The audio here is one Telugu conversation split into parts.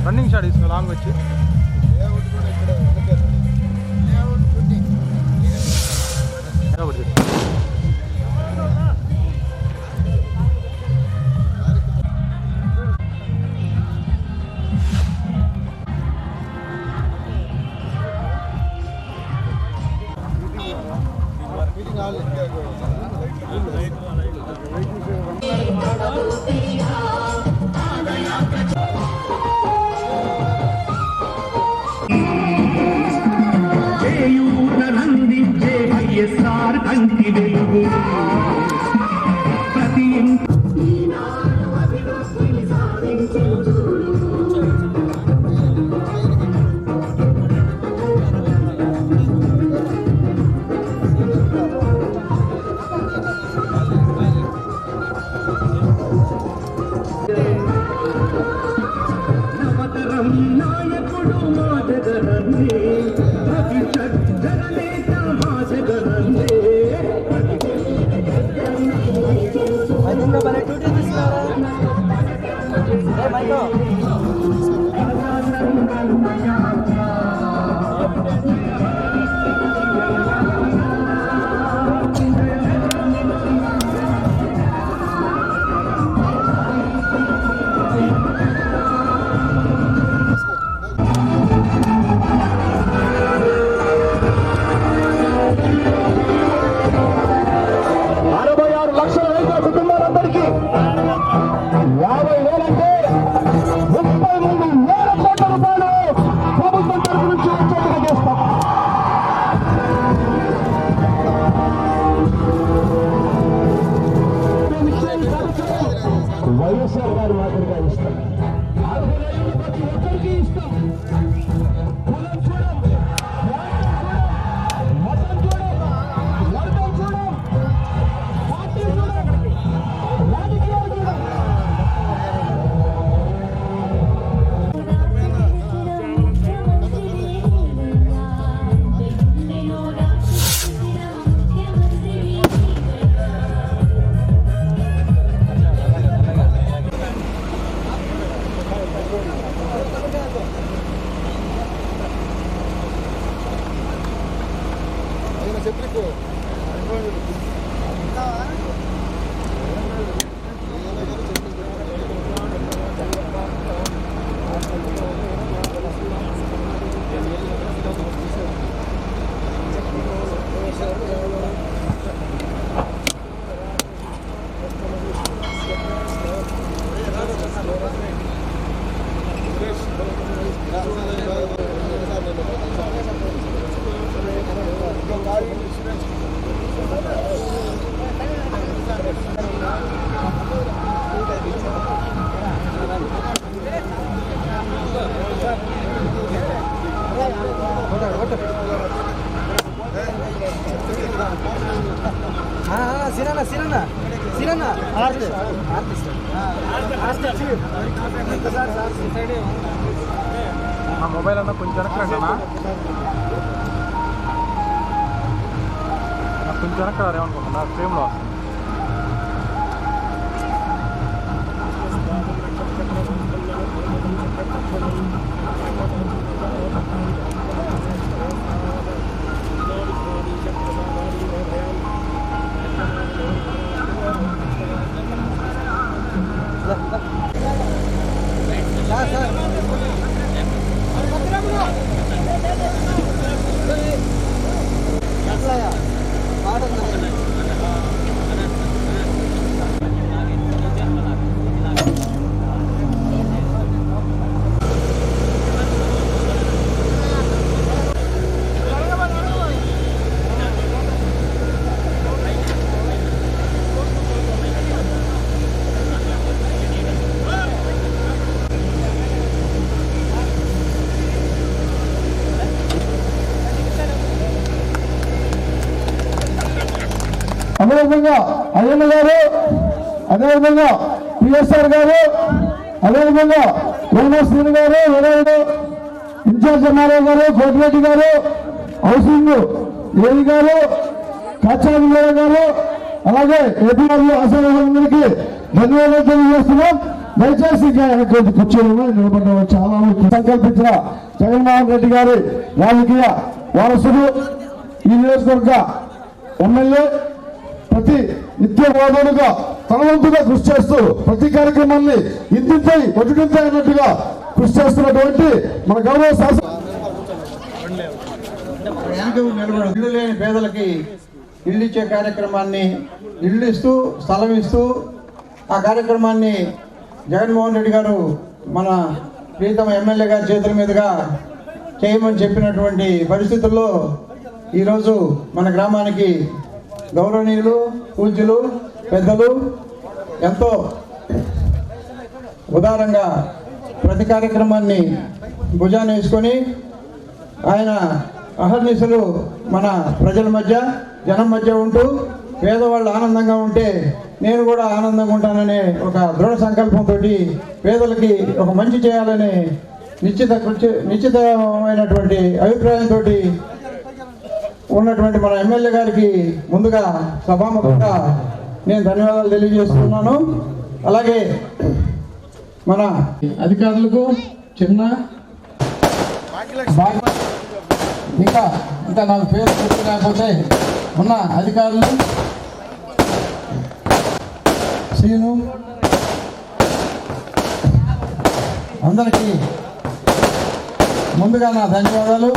రన్నింగ్ షాట్ తీసుకుని లాంగ్ వచ్చి వైఎస్ఆర్ కంటి వెలుగు ప్రతి నవతరం నాయకుడు మాటగరందే భవిష్యత్ జననేత మాటగరందే వైఎస్ఆర్ గారు మాదిరిగా ఇస్తాం. ప్రతి ఒక్కరికి ఇస్తాం. కులం చూడం, మతం చూడం, వర్గం చూడం, పార్టీ చూడం, రాజకీయాలు చూడం. మొబైల్ అన్న కొంచెం వెనక్కి అన్నా కొంచెం వెనక్కి ఏమనుకుంటున్నా ఫ్రేమ్లో వస్తుంది. అదేవిధంగా అయ్యన్న గారు, అదేవిధంగా పిఎస్ఆర్ గారు, అదేవిధంగా శ్రీనివాస్ గారు, వినాయుడు ఇన్ఛార్జ్ ఎమ్మెల్యే గారు, కోటిరెడ్డి గారు, హౌసింగ్ ఏవి గారు, కాచారి గారు, అలాగే ఏపీ ఆశావాహులందరికీ ధన్యవాదాలు తెలియజేస్తున్నాం. దయచేసి కూర్చోని నిలబడ్డాము. చాలా సంకల్పించిన జగన్మోహన్ రెడ్డి గారి రాజకీయ వారసుడు, ఈ నియోజకవర్గ ఎమ్మెల్యే, ప్రతి నిత్య వాదనగా తనవంతుగా కృషి చేస్తూ ప్రతి కార్యక్రమాన్ని ఇంటింపై ఒటింపై అన్నట్టుగా కృషి చేస్తున్నటువంటి మన గౌరవ శాసన ఇల్లు లేని పేదలకి ఇల్లు ఇచ్చే కార్యక్రమాన్ని, ఇల్లు ఇస్తూ స్థలం ఇస్తూ ఆ కార్యక్రమాన్ని జగన్మోహన్ రెడ్డి గారు మన ప్రీతమ ఎమ్మెల్యే గారి చేతుల మీదుగా చేయమని చెప్పినటువంటి పరిస్థితుల్లో ఈరోజు మన గ్రామానికి గౌరవనీయులు, పూజ్యులు, పెద్దలు ఎంతో ఉదారంగా ప్రతి కార్యక్రమాన్ని భుజాన వేసుకొని ఆయన అహర్నిశలు మన ప్రజల మధ్య, జనం మధ్య ఉంటూ పేదవాళ్ళు ఆనందంగా ఉంటే నేను కూడా ఆనందంగా ఉంటాననే ఒక దృఢ సంకల్పంతో పేదలకి ఒక మంచి చేయాలనే నిశ్చితమైనటువంటి అభిప్రాయంతో ఉన్నటువంటి మన ఎమ్మెల్యే గారికి ముందుగా సభాముఖంగా నేను ధన్యవాదాలు తెలియజేస్తున్నాను. అలాగే మన అధికారులకు చిన్న ఇంకా నాకు పేరు గుర్తు లేకపోతే ఉన్న అధికారులు శ్రీను అందరికీ ముందుగా నా ధన్యవాదాలు.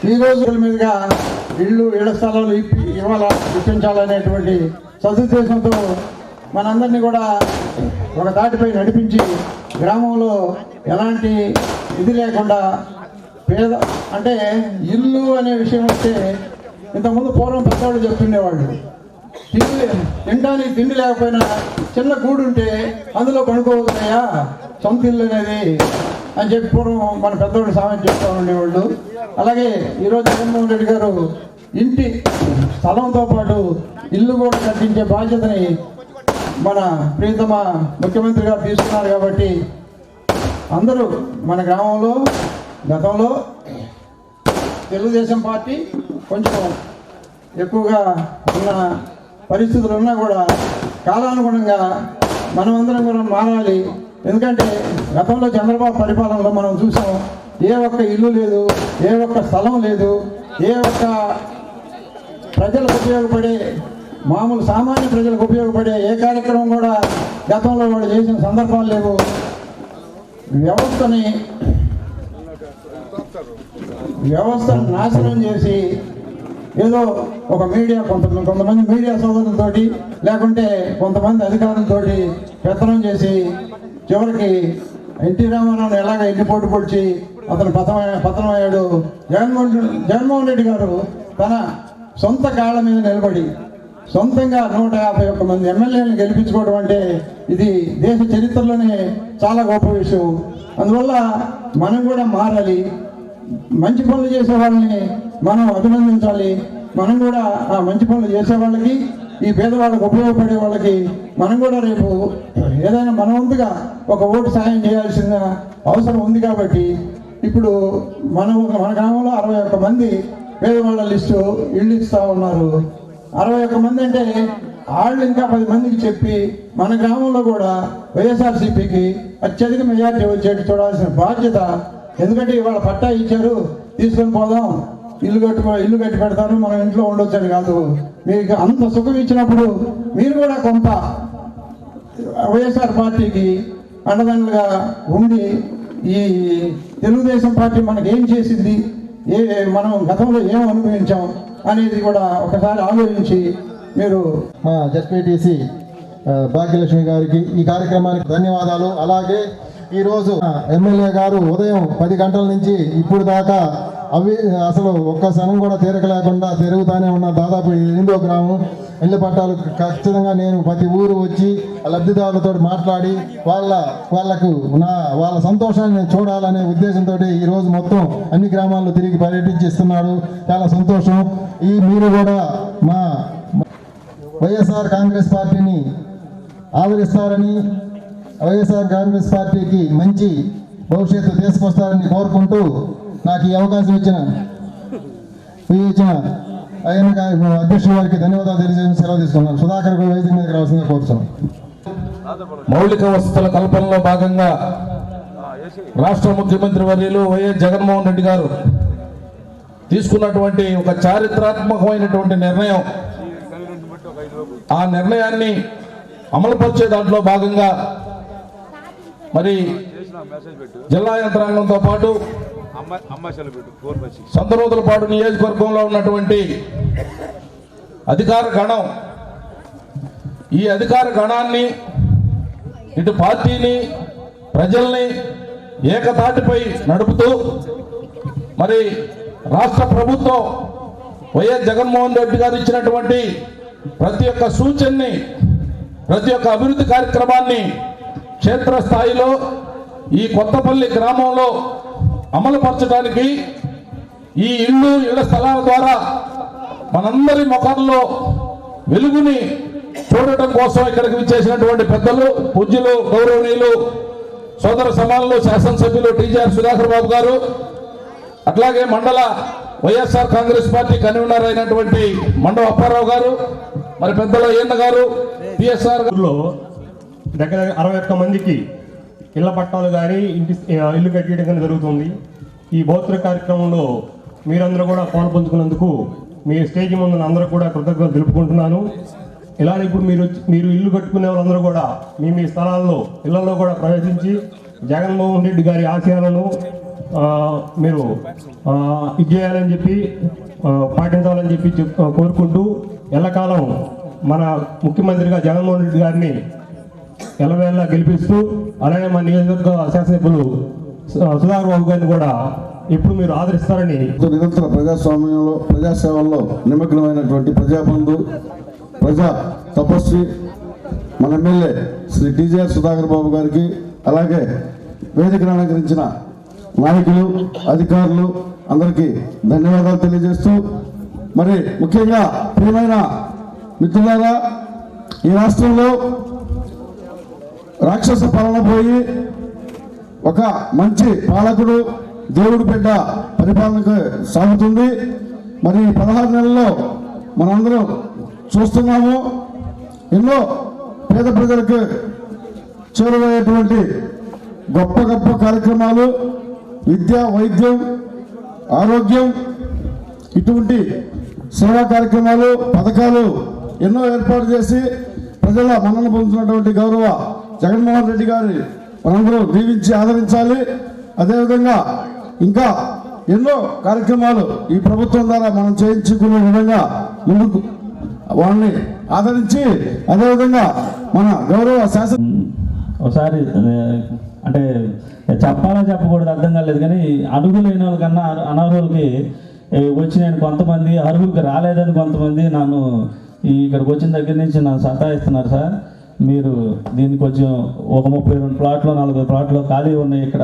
ఈ రోజుల మీదుగా ఇళ్ల స్థలాలు ఇప్పించాలనేటువంటి సదుద్దేశంతో మనందరినీ కూడా ఒక దాటిపై నడిపించి గ్రామంలో ఎలాంటి ఇది లేకుండా పేద అంటే ఇల్లు అనే విషయం వస్తే ఇంతకుముందు పూర్వం పెద్దవాళ్ళు చెప్తుండేవాళ్ళు, తినడానికి తిండి లేకపోయినా చిన్న గూడు ఉంటే అందులో కొనుక్కోవద్దయ్యా సొంత ఇల్లు అనేది అని చెప్పి పూర్వం మన పెద్దవాళ్ళు సామెత చెప్తూ ఉండేవాళ్ళు. అలాగే ఈరోజు జగన్మోహన్ రెడ్డి గారు ఇంటి స్థలంతో పాటు ఇల్లు కూడా కట్టించే బాధ్యతని మన ప్రియతమ ముఖ్యమంత్రి గారు తీసుకున్నారు. కాబట్టి అందరూ మన గ్రామంలో గతంలో తెలుగుదేశం పార్టీ కొంచెం ఎక్కువగా ఉన్న పరిస్థితులు ఉన్నా కూడా కాలానుగుణంగా మనమందరం కూడా మారాలి. ఎందుకంటే గతంలో చంద్రబాబు పరిపాలనలో మనం చూసాం, ఏ ఒక్క ఇల్లు లేదు, ఏ ఒక్క స్థలం లేదు, ఏ ఒక్క ప్రజలకు ఉపయోగపడే మామూలు సామాన్య ప్రజలకు ఉపయోగపడే ఏ కార్యక్రమం కూడా గతంలో వాళ్ళు చేసిన సందర్భాలు లేవు. వ్యవస్థను నాశనం చేసి ఏదో ఒక మీడియా కొంతమంది మీడియా సోదరులతోటి లేకుంటే కొంతమంది అధికారులతోటి పెత్తనం చేసి చివరికి ఎన్టీ రామారావుని ఎలాగ ఎన్ని పోటు పొడిచి అతను పతనమయ్యాడు. జగన్మోహన్ రెడ్డి గారు తన సొంత కాళ్ళ మీద నిలబడి సొంతంగా 151 మంది ఎమ్మెల్యేలను గెలిపించుకోవడం అంటే ఇది దేశ చరిత్రలోనే చాలా గొప్ప విషయం. అందువల్ల మనం కూడా మారాలి, మంచి పనులు చేసే వాళ్ళని మనం అభినందించాలి. మనం కూడా ఆ మంచి పనులు చేసే వాళ్ళకి, ఈ పేదవాళ్ళకి ఉపయోగపడే వాళ్ళకి మనం కూడా రేపు ఏదైనా మన వంతుగా ఒక ఓటు సాయం చేయాల్సిన అవసరం ఉంది. కాబట్టి ఇప్పుడు మన గ్రామంలో 61 మంది పేదవాళ్ళ లిస్టు ఇళ్ళు ఇస్తూ ఉన్నారు. 61 మంది అంటే వాళ్ళు ఇంకా 10 మందికి చెప్పి మన గ్రామంలో కూడా వైఎస్ఆర్సీపీకి అత్యధిక మెజార్టీ వచ్చేట్టు చూడాల్సిన బాధ్యత. ఎందుకంటే ఇవాళ పట్టా ఇచ్చారు, తీసుకొని పోదాం, ఇల్లు కట్టి పెడతారు, మనం ఇంట్లో ఉండొచ్చని కాదు. మీకు అంత సుఖం ఇచ్చినప్పుడు మీరు కూడా కొంత వైఎస్ఆర్ పార్టీకి అండదండలుగా ఉండి ఈ తెలుగుదేశం పార్టీ మనకి ఏం చేసింది, మనం గతంలో ఏం అనుభవించాం అనేది కూడా ఒకసారి ఆలోచించి మీరు మా జెడ్పీటీసీ భాగ్యలక్ష్మి గారికి ఈ కార్యక్రమానికి ధన్యవాదాలు. అలాగే ఈరోజు ఎమ్మెల్యే గారు ఉదయం 10 గంటల నుంచి ఇప్పుడు దాకా అసలు ఒక్క క్షణం కూడా తీరక లేకుండా తిరుగుతూనే ఉన్న దాదాపు 8వ గ్రామం ఇళ్ళ పట్టాలు ఖచ్చితంగా నేను ప్రతి ఊరు వచ్చి లబ్ధిదారులతో మాట్లాడి వాళ్ళ సంతోషాన్ని చూడాలనే ఉద్దేశంతో ఈరోజు మొత్తం అన్ని గ్రామాల్లో తిరిగి పర్యటించిస్తున్నారు. చాలా సంతోషం. మీరు కూడా మా వైఎస్ఆర్ కాంగ్రెస్ పార్టీని ఆదరిస్తారని, వైఎస్ఆర్ కాంగ్రెస్ పార్టీకి మంచి భవిష్యత్తు తీసుకొస్తారని కోరుకుంటూ నాకు ఈ అవకాశం ఇచ్చిన ఆయన అధ్యక్షుల వారికి ధన్యవాదాలు తెలియజేసి సెలవు తీసుకున్నాను. సుధాకర్ వేదిక మీదకి రావాల్సిందిగా కోరుతున్నాను. మౌలిక వసతుల కల్పనలో భాగంగా రాష్ట్ర ముఖ్యమంత్రి వర్యులు వైఎస్ జగన్మోహన్ రెడ్డి గారు తీసుకున్నటువంటి ఒక చారిత్రాత్మకమైనటువంటి నిర్ణయం, ఆ నిర్ణయాన్ని అమలుపరిచే దాంట్లో భాగంగా మరి జిల్లా యంత్రాంగంతో పాటు సంతనూతలపాడు నియోజకవర్గంలో ఉన్నటువంటి అధికార గణం, ఈ అధికార గణాన్ని, ఇటు పార్టీని, ప్రజల్ని ఏకతాటిపై నడుపుతూ మరి రాష్ట్ర ప్రభుత్వం వైఎస్ జగన్మోహన్ రెడ్డి గారు ఇచ్చినటువంటి ప్రతి ఒక్క సూచనని, ప్రతి ఒక్క అభివృద్ధి కార్యక్రమాన్ని క్షేత్రస్థాయిలో ఈ కొత్తపల్లి గ్రామంలో అమలుపరచడానికి ఈ ఇళ్ల స్థలాల ద్వారా మనందరి ముఖంలో వెలుగుని చూడటం కోసం ఇక్కడికి విచ్చేసినటువంటి పెద్దలు, పూజ్యులు, గౌరవనీయులు, సోదర సమానులు, శాసనసభ్యులు టీజీఆర్ సుధాకర్ బాబు గారు, అట్లాగే మండల వైఎస్ఆర్ కాంగ్రెస్ పార్టీ కన్వీనర్ అయినటువంటి మండవ అప్పారావు గారు, మరి పెద్దల అయ్యన్న గారు, పిఎస్ఆర్ లో దగ్గర 61 మందికి ఇళ్ల పట్టాలు కానీ ఇల్లు కట్టేయడం కానీ జరుగుతుంది. ఈ భౌతిక కార్యక్రమంలో మీరందరూ కూడా పాల్పంచుకున్నందుకు మీ స్టేజ్ ముందు అందరూ కూడా కృతజ్ఞతలు తెలుపుకుంటున్నాను. ఇలానే ఇప్పుడు మీరు ఇల్లు కట్టుకునే వాళ్ళందరూ కూడా మీ స్థలాల్లో ఇళ్లలో కూడా ప్రవేశించి జగన్మోహన్ రెడ్డి గారి ఆశయాలను మీరు ఇది చేయాలని చెప్పి పాటించాలని చెప్పి కోరుకుంటూ ఎల్లకాలం మన ముఖ్యమంత్రిగా జగన్మోహన్ రెడ్డి గారిని ఎల్లవేళ గెలిపిస్తూ, అలానే మన నియోజకవర్గ శాసనసభ్యులు సుధాకర్ బాబు గారిని కూడా ఎప్పుడు మీరు ఆదరిస్తారని. నిరంతర ప్రజాస్వామ్యంలో, ప్రజాసేవల్లో నిమగ్నమైనటువంటి ప్రజాబంధు, ప్రజా తపస్వి మన ఎమ్మెల్యే శ్రీ టీజీఆర్ సుధాకర్ బాబు గారికి, అలాగే వేదికను అలంకరించిన నాయకులు, అధికారులు అందరికీ ధన్యవాదాలు తెలియజేస్తూ, మరి ముఖ్యంగా ప్రియమైన మిత్రులారా, ఈ రాష్ట్రంలో రాక్షస పాలన పోయి ఒక మంచి పాలకుడు, దేవుడి బిడ్డ పరిపాలనకు సాగుతుంది. మరి 16 నెలల్లో మనందరం చూస్తున్నాము, ఎన్నో పేద ప్రజలకు చేరువయ్యేటువంటి గొప్ప గొప్ప కార్యక్రమాలు, విద్య, వైద్యం, ఆరోగ్యం, ఇటువంటి సేవా కార్యక్రమాలు, పథకాలు ఎన్నో ఏర్పాటు చేసి ప్రజల మన్నన పొందుతున్నటువంటి గౌరవ జగన్మోహన్ రెడ్డి గారి మనందరూ దీవించి ఆదరించాలి. అదేవిధంగా ఇంకా ఎన్నో కార్యక్రమాలు ఈ ప్రభుత్వం ద్వారా మనం చేయించుకునే విధంగా ముందుకు వాళ్ళని ఆదరించి, అదేవిధంగా మన గౌరవ శాసన ఒకసారి అంటే చెప్పాలా చెప్పకూడదు అర్థం కాలేదు, కానీ అర్హులైన వాళ్ళకన్నా అనర్హులకి వచ్చిన కొంతమంది, అర్హులకి రాలేదని కొంతమంది నన్ను ఇక్కడికి వచ్చిన దగ్గర నుంచి నన్ను సతాయిస్తున్నారు. సార్, మీరు దీన్ని కొంచెం ఒక 32 ప్లాట్లు 40 ప్లాట్లు ఖాళీ ఉన్నాయి ఇక్కడ,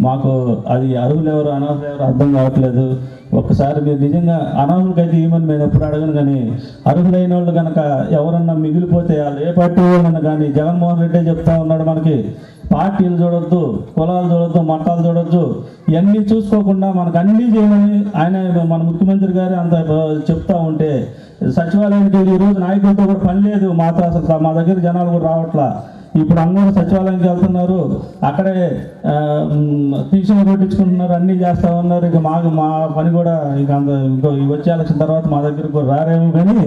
మాకు అది అర్హులు ఎవరు అనర్హులు ఎవరు అర్థం కావట్లేదు. ఒక్కసారి మీరు నిజంగా అనర్హులకైతే ఏమని మేము ఎప్పుడు అడగను, కానీ అర్హులైన వాళ్ళు కనుక ఎవరన్నా మిగిలిపోతే వాళ్ళు ఏ పార్టీ వాళ్ళన్నా కానీ జగన్మోహన్ రెడ్డి చెప్తా ఉన్నాడు, మనకి పార్టీలు చూడొద్దు, కులాలు చూడొద్దు, మతాలు చూడొద్దు, ఇవన్నీ చూసుకోకుండా మనకు అన్నీ చేయమని ఆయన మన ముఖ్యమంత్రి గారు అంత చెప్తా ఉంటే సచివాలయానికి ఈరోజు నాయకులతో కూడా పని లేదు. మాతో అసలు మా దగ్గర జనాలు కూడా రావట్లా. ఇప్పుడు అందరూ సచివాలయానికి వెళ్తున్నారు, అక్కడే తీక్షణ కొట్టించుకుంటున్నారు, అన్నీ చేస్తూ ఉన్నారు. ఇక మా పని కూడా ఇక ఇంకో వచ్చే ఎలక్షన్ తర్వాత మా దగ్గరకు కూడా రారేమో, కానీ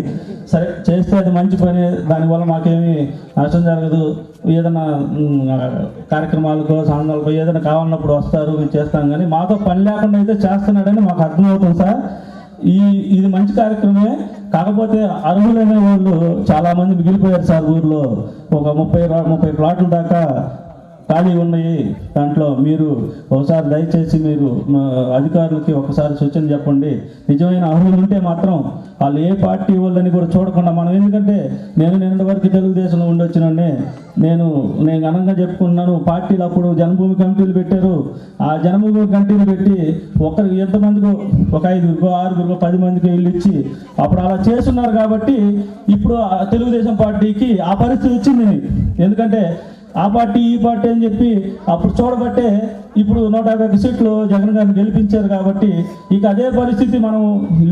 సరే చేస్తే అది మంచి పని, దానివల్ల మాకేమీ నష్టం జరగదు. ఏదైనా కార్యక్రమాలకో సాధనాలకో ఏదైనా కావాలన్నప్పుడు వస్తారు, మేము చేస్తాం, కానీ మాతో పని లేకుండా అయితే చేస్తున్నాడని మాకు అర్థమవుతుంది. సార్, ఇది మంచి కార్యక్రమే, కాకపోతే అర్హులైన వాళ్ళు చాలా మంది మిగిలిపోయారు సార్. ఊర్లో ఒక 30 ప్లాట్ల దాకా ఖాళీ ఉన్నాయి, దాంట్లో మీరు ఒకసారి దయచేసి మీరు అధికారులకి ఒకసారి సూచన చెప్పండి. నిజమైన అర్హులు ఉంటే మాత్రం వాళ్ళు ఏ పార్టీ వాళ్ళని కూడా చూడకుండా మనం, ఎందుకంటే నేను నిన్నటి వరకు తెలుగుదేశంలో ఉండొచ్చినండి, నేను ఘనంగా చెప్పుకున్నాను. పార్టీలు అప్పుడు జన్మభూమి కమిటీలు పెట్టారు. ఆ జన్మభూమి కమిటీలు పెట్టి ఒకరికి ఎంతమందికో, ఒక 5గురికో 6గురికో 10 మందికి ఇల్లు ఇచ్చి అప్పుడు అలా చేస్తున్నారు. కాబట్టి ఇప్పుడు తెలుగుదేశం పార్టీకి ఆ పరిస్థితి వచ్చింది. ఎందుకంటే ఆ పార్టీ ఈ పార్టీ అని చెప్పి అప్పుడు చూడబట్టే ఇప్పుడు 150 సీట్లు జగన్ గారిని గెలిపించారు. కాబట్టి ఇక అదే పరిస్థితి మనం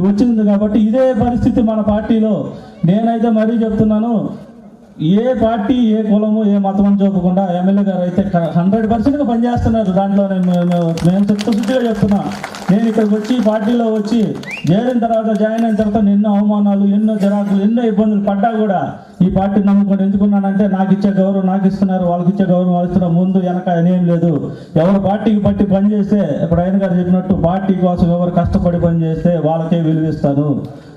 వచ్చింది. కాబట్టి ఇదే పరిస్థితి మన పార్టీలో. నేనైతే మరీ చెప్తున్నాను, ఏ పార్టీ ఏ కులము ఏ మతం అని చూపకుండా ఎమ్మెల్యే గారు అయితే 100% పనిచేస్తున్నారు. దాంట్లో నేను చిత్తశుద్ధిగా చెప్తున్నా. నేను ఇక్కడికి వచ్చి పార్టీలో వచ్చి జాయిన్ అయిన తర్వాత ఎన్నో అవమానాలు, ఎన్నో జరాకులు, ఎన్నో ఇబ్బందులు పడ్డా కూడా ఈ పార్టీ నమ్ముకొని ఎందుకున్నానంటే నాకు ఇచ్చే గౌరవం నాకు ఇస్తున్నారు, వాళ్ళకి ఇచ్చే గౌరవం వాళ్ళు ఇస్తున్నారు. ముందు వెనక అనేం లేదు. ఎవరు పార్టీకి పట్టి పనిచేస్తే, ఇప్పుడు ఆయన గారు చెప్పినట్టు పార్టీ కోసం ఎవరు కష్టపడి పనిచేస్తే వాళ్ళకే విలువిస్తాను.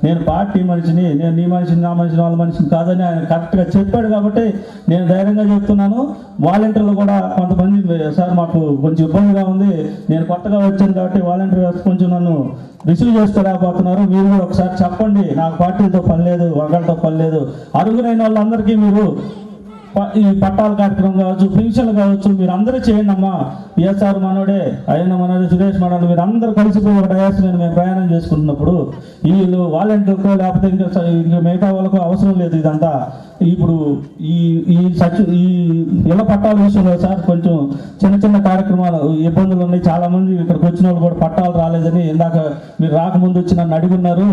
నేను పార్టీ మనిషిని, నేను నీ మనిషిని, నా మనిషిని, వాళ్ళ మనిషిని కాదని ఆయన కరెక్ట్గా చెప్పాడు. కాబట్టి నేను ధైర్యంగా చెప్తున్నాను. వాలంటీర్లు కూడా కొంతమంది, సార్ మాకు కొంచెం ఇబ్బందిగా ఉంది, నేను కొత్తగా వచ్చాను కాబట్టి వాలంటీర్ వ్యవస్థ కొంచెం నన్ను రిసీవ్ చేసుకోలేకపోతున్నారు. మీరు కూడా ఒకసారి చెప్పండి. నాకు పార్టీలతో పని లేదు, వర్గాలతో పని లేదు. అర్హులైన వాళ్ళందరికీ మీరు ఈ పట్టాల కార్యక్రమం కావచ్చు, పెన్షన్లు కావచ్చు, మీరు అందరూ చేయండి అమ్మా. పిఎస్ఆర్ మనోడే, అయ్యన్న మనోడే, సురేష్ మనోడే, మీరు అందరూ కలిసిపోయి ఒక డయాస్ మీద మేము ప్రయాణం చేసుకుంటున్నప్పుడు వీళ్ళు వాలంటీర్కో లేకపోతే ఇంకా మిగతా వాళ్ళకు అవసరం లేదు. ఇదంతా ఇప్పుడు ఈ ఇళ్ల పట్టాల విషయంలో సార్ కొంచెం చిన్న కార్యక్రమాలు ఇబ్బందులు ఉన్నాయి. చాలా మంది ఇక్కడికి వచ్చిన వాళ్ళు కూడా పట్టాలు రాలేదని ఇందాక మీరు రాకముందు వచ్చి నన్ను అడుగున్నారు.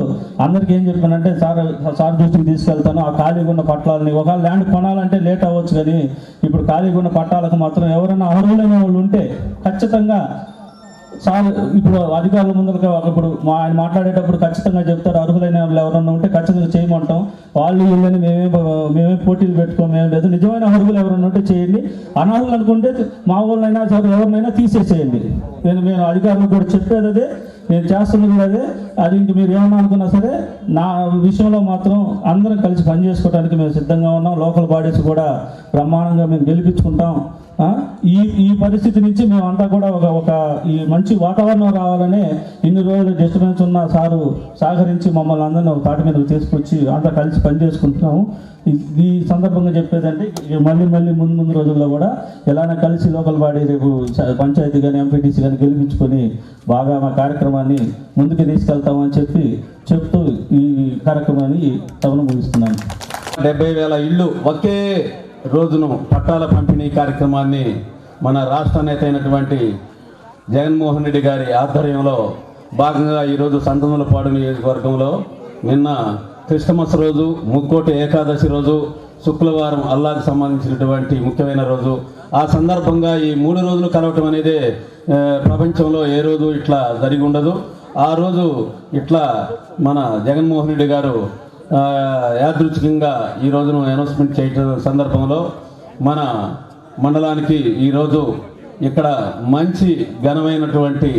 అందరికీ ఏం చెప్పానంటే సార్ దృష్టికి తీసుకెళ్తాను. ఆ ఖాళీగా ఉన్న పట్టాలని, ఒకవేళ ల్యాండ్ కొనాలంటే లేట్ అవ్వచ్చు, కానీ ఇప్పుడు ఖాళీగా ఉన్న పట్టాలకు మాత్రం ఎవరైనా అర్హులైన వాళ్ళు ఉంటే ఖచ్చితంగా సార్ ఇప్పుడు అధికారుల ముందరగా ఇప్పుడు ఆయన మాట్లాడేటప్పుడు ఖచ్చితంగా చెప్తారు. అర్హులైన వాళ్ళు ఎవరన్నా ఉంటే ఖచ్చితంగా చేయమంటాం. వాళ్ళు వీళ్ళని మేమే పోటీలు పెట్టుకోమేం లేదు. నిజమైన అర్హులు ఎవరన్నా ఉంటే చేయండి. అనర్హులు అనుకుంటే మా వాళ్ళైనా సరే ఎవరినైనా తీసేసేయండి. నేను అధికారులకు కూడా చెప్పేది అదే, నేను చేస్తున్నది అదే. అది ఇంక మీరు ఏమన్నా అనుకున్నా సరే నా విషయంలో మాత్రం అందరం కలిసి పనిచేసుకోవడానికి మేము సిద్ధంగా ఉన్నాం. లోకల్ బాడీస్ కూడా బ్రహ్మాండంగా మేము గెలిపించుకుంటాం. ఈ పరిస్థితి నుంచి మేమంతా కూడా ఒక ఈ మంచి వాతావరణం రావాలని ఇన్ని రోజులు డిస్టర్బెన్స్ ఉన్న సారు సహకరించి మమ్మల్ని అందరినీ ఒక తాటి మీదకి తీసుకొచ్చి అంతా కలిసి పనిచేసుకుంటున్నాము. ఈ సందర్భంగా చెప్పేదంటే మళ్ళీ ముందు రోజుల్లో కూడా ఎలానే కలిసి లోకల్ బాడీ రేపు పంచాయతీ కానీ ఎంపీటీసీ కానీ గెలిపించుకొని బాగా మా కార్యక్రమాన్ని ముందుకు తీసుకెళ్తామని చెప్తూ ఈ కార్యక్రమాన్ని సభను ముగిస్తున్నాను. 70,000 ఇళ్ళు ఒకే రోజును పట్టాల పంపిణీ కార్యక్రమాన్ని మన రాష్ట్ర నేత అయినటువంటి జగన్మోహన్ రెడ్డి గారి ఆధ్వర్యంలో భాగంగా ఈరోజు సంతనూలపాడు నియోజకవర్గంలో నిన్న క్రిస్టమస్ రోజు, ముక్కోటి ఏకాదశి రోజు, శుక్రవారం అల్లాకు సంబంధించినటువంటి ముఖ్యమైన రోజు. ఆ సందర్భంగా ఈ 3 రోజులు కలవటం అనేది ప్రపంచంలో ఏ రోజు ఇట్లా జరిగి ఉండదు. ఆ రోజు ఇట్లా మన జగన్మోహన్ రెడ్డి గారు యాదృచ్ఛికంగా ఈ రోజును అనౌన్స్మెంట్ చేయడం సందర్భంలో మన మండలానికి ఈరోజు ఇక్కడ మంచి ఘనమైనటువంటి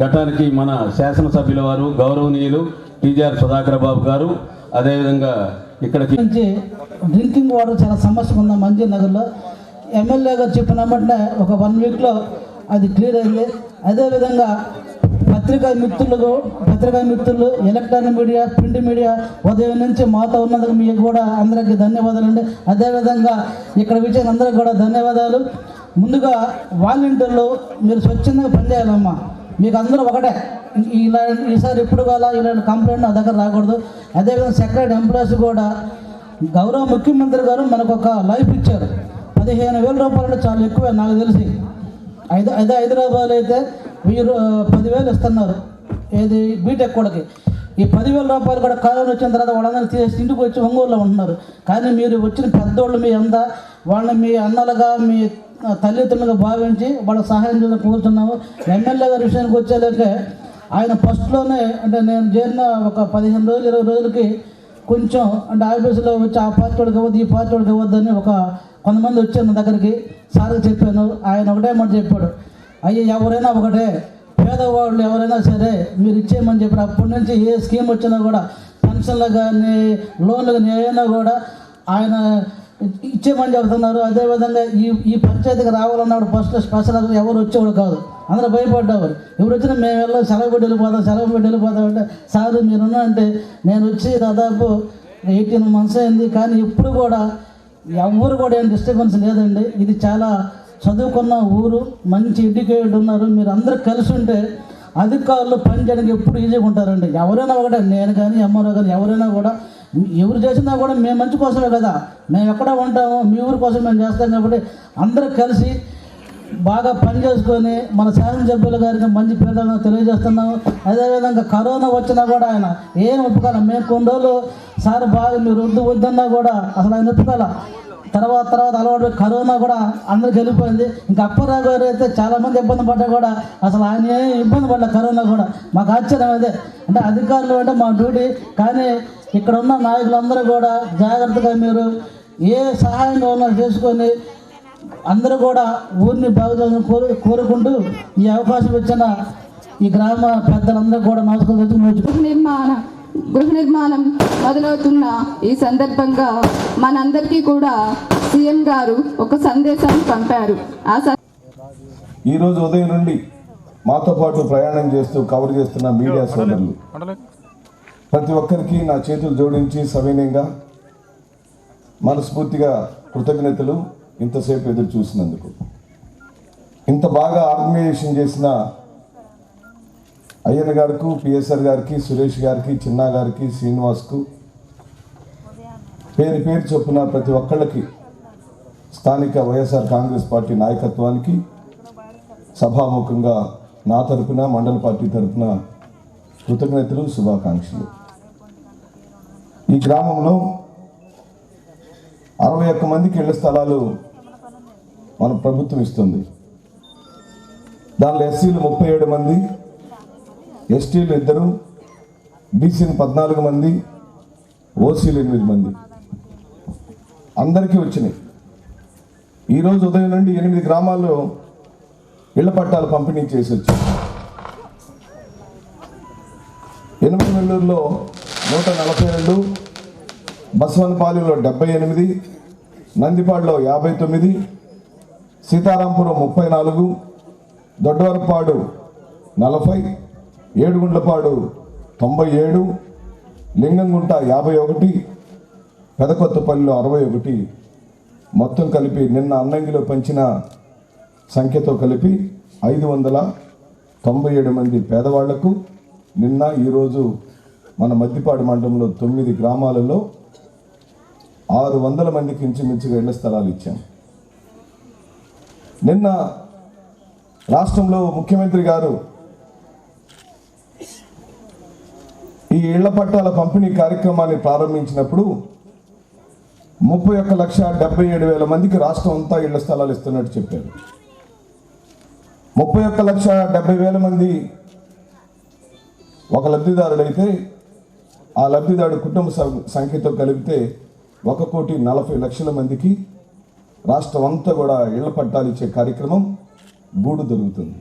ఘటానికి మన శాసనసభ్యుల వారు గౌరవనీయులు టీజీఆర్ సుధాకర్ బాబు గారు, అదేవిధంగా ఇక్కడికి డ్రింకింగ్ వాటర్ చాలా సమస్య ఉంది మంజీర్ నగర్లో. ఎమ్మెల్యే గారు చెప్పిన వెంటనే ఒక 1 వీక్లో అది క్లియర్ అయింది. అదేవిధంగా పత్రికా మిత్రులు, ఎలక్ట్రానిక్ మీడియా, ప్రింట్ మీడియా ఉదయం నుంచి మాతో ఉన్నందుకు మీకు కూడా అందరికీ ధన్యవాదాలు అండి. అదేవిధంగా ఇక్కడ విషయం అందరికీ కూడా ధన్యవాదాలు. ముందుగా వాలంటీర్లు మీరు స్వచ్ఛందంగా పనిచేయాలమ్మా. మీకు అందరూ ఒకటే, ఈసారి ఎప్పుడు కావాలా ఇలాంటి కంప్లైంట్ నా దగ్గర రాకూడదు. అదేవిధంగా సెక్రటరీ ఎంప్లాయీస్ కూడా గౌరవ ముఖ్యమంత్రి గారు మనకు ఒక లైఫ్ ఇచ్చారు. 15,000 రూపాయలు అంటే చాలా ఎక్కువే నాకు తెలిసి. హైదరాబాద్ అయితే 10,000 ఇస్తున్నారు ఏది బీటెక్ కూడాకి. ఈ 10,000 రూపాయలు కూడా కరోనా వచ్చిన తర్వాత వాళ్ళందరూ తీసేసి ఇంటికి వచ్చి ఒంగోలులో ఉంటున్నారు. కానీ మీరు వచ్చిన పెద్దోళ్ళు మీ అంతా వాళ్ళని మీ అన్నలుగా మీ తల్లిదండ్రులుగా భావించి వాళ్ళకి సహాయం చేయడం కోరుతున్నాము. ఎమ్మెల్యే గారి విషయానికి వచ్చేలాకే ఆయన ఫస్ట్లోనే అంటే నేను చేరిన ఒక 15 రోజులు 20 రోజులకి కొంచెం అంటే ఆఫీసులో వచ్చి ఆ పార్టీ వాడికి ఇవ్వద్దు ఈ పార్టీ వాడికి ఇవ్వద్దని కొంతమంది వచ్చాను నా దగ్గరికి. సార్కి చెప్పాను. ఆయన ఒకటే మాట చెప్పాడు, అయ్యి ఎవరైనా ఒకటే, పేదవాళ్ళు ఎవరైనా సరే మీరు ఇచ్చేయమని చెప్పారు. అప్పటి నుంచి ఏ స్కీమ్ వచ్చినా కూడా పెన్షన్లు కానీ లోన్లు కానీ ఏమైనా కూడా ఆయన ఇచ్చేయమని చెబుతున్నారు. అదేవిధంగా ఈ పంచాయతీకి రావాలన్నాడు ఫస్ట్ స్పెషల్ ఎవరు వచ్చేవాడు కాదు, అందరూ భయపడ్డవారు. ఎవరు వచ్చినా మేము వెళ్ళాలి, సెలవు పెట్టి వెళ్ళిపోతాం అంటే సార్ మీరున్నా అంటే నేను వచ్చి దాదాపు 18 months అయింది, కానీ ఇప్పుడు కూడా ఎవరు కూడా ఏం డిస్టర్బెన్స్ లేదండి. ఇది చాలా చదువుకున్న ఊరు, మంచి ఎడ్యుకేటెడ్ ఉన్నారు. మీరు అందరూ కలిసి ఉంటే అధికారులు పని చేయడానికి ఎప్పుడు ఈజీగా ఉంటారండి. ఎవరైనా ఒకటే, నేను కానీ ఎంఆర్ఓ కానీ ఎవరైనా కూడా ఎవరు చేసినా కూడా మేము మంచి కోసమే కదా, మేము ఎక్కడ ఉంటాము మీ ఊరి కోసం మేము చేస్తాం. కాబట్టి అందరూ కలిసి బాగా పని చేసుకొని మన శాసనసభ్యుల గారికి మంచి పేదలను తెలియజేస్తున్నాము. అదేవిధంగా కరోనా వచ్చినా కూడా ఆయన ఏం ఒప్పుకోవాలి. మేము కొన్ని రోజులు సార్ బాగా మీరు వద్దన్నా కూడా అసలు ఆయన ఒప్పుకోవాలి. తర్వాత అలవాటు కరోనా కూడా అందరికి వెళ్ళిపోయింది. ఇంకా అప్పారావు గారు అయితే చాలామంది ఇబ్బంది పడ్డా కూడా అసలు ఆయన ఏం ఇబ్బంది పడలే. కరోనా కూడా మాకు ఆశ్చర్యం అదే, అంటే అధికారులు అంటే మా డ్యూటీ. కానీ ఇక్కడ ఉన్న నాయకులందరూ కూడా జాగ్రత్తగా మీరు ఏ సహాయంగా ఉన్నా చేసుకొని అందరూ కూడా ఊరిని బాగుండాలని కోరుకుంటూ ఈ అవకాశం ఇచ్చిన ఈ గ్రామ పెద్దలందరూ కూడా నమస్కారం తెచ్చుకుని గృహ నిర్మాణం మొదలవుతున్న ఈ సందర్భంగా మనందరికీ కూడా సీఎం గారు ఒక సందేశాన్ని పంపారు. ఈరోజు ఉదయం నుండి మాతో పాటు ప్రయాణం చేస్తూ కవర్ చేస్తున్న మీడియా సోదరులు ప్రతి ఒక్కరికి నా చేతులు జోడించి సవినయంగా మనస్ఫూర్తిగా కృతజ్ఞతలు. ఇంతసేపు ఎదురు చూసినందుకు, ఇంత బాగా ఆర్గనైజేషన్ చేసిన అయ్యన్న గారికి, పిఎస్ఆర్ గారికి, సురేష్ గారికి, చిన్నా గారికి, శ్రీనివాస్కు పేరు చొప్పున ప్రతి ఒక్కళ్ళకి స్థానిక వైఎస్ఆర్ కాంగ్రెస్ పార్టీ నాయకత్వానికి సభాముఖంగా నా తరపున మండల పార్టీ తరపున కృతజ్ఞతలు, శుభాకాంక్షలు. ఈ గ్రామంలో 61 మందికి ఇళ్ల స్థలాలు మన ప్రభుత్వం ఇస్తుంది. దానిలో ఎస్సీలు 37 మంది, ఎస్టీలు 2, బీసీలు 14 మంది, ఓసీలు 8 మంది, అందరికీ వచ్చినాయి. ఈరోజు ఉదయం నుండి 8 గ్రామాల్లో ఇళ్ల పట్టాలు పంపిణీ చేసి వచ్చాయి. ఎనమనెల్లూరులో 142, బసవనపాలెంలో 78, నందిపాడులో 59, సీతారాంపురం 34, దొడ్డవరపాడు 40, ఏడుగుండ్లపాడు 97, లింగంగుంట 51, పెదకొత్తపల్లిలో 61, మొత్తం కలిపి నిన్న అన్నంగిలో పంచిన సంఖ్యతో కలిపి 597 మంది పేదవాళ్లకు నిన్న ఈరోజు మన మద్దిపాడు మండలంలో 9 గ్రామాలలో 600 మందికి ఇంచుమించుగా ఇళ్ల స్థలాలు ఇచ్చాం. నిన్న రాష్ట్రంలో ముఖ్యమంత్రి గారు ఈ ఇళ్ల పట్టాల పంపిణీ కార్యక్రమాన్ని ప్రారంభించినప్పుడు 31,77,000 మందికి రాష్ట్రం అంతా ఇళ్ల స్థలాలు ఇస్తున్నట్టు చెప్పారు. 31,70,000 మంది ఒక లబ్ధిదారుడైతే ఆ లబ్ధిదారుడు కుటుంబ సంఖ్యతో కలిపితే 1,40,00,000 మందికి రాష్ట్రం అంతా కూడా ఇళ్ల పట్టాలు ఇచ్చే కార్యక్రమం గూడు జరుగుతుంది.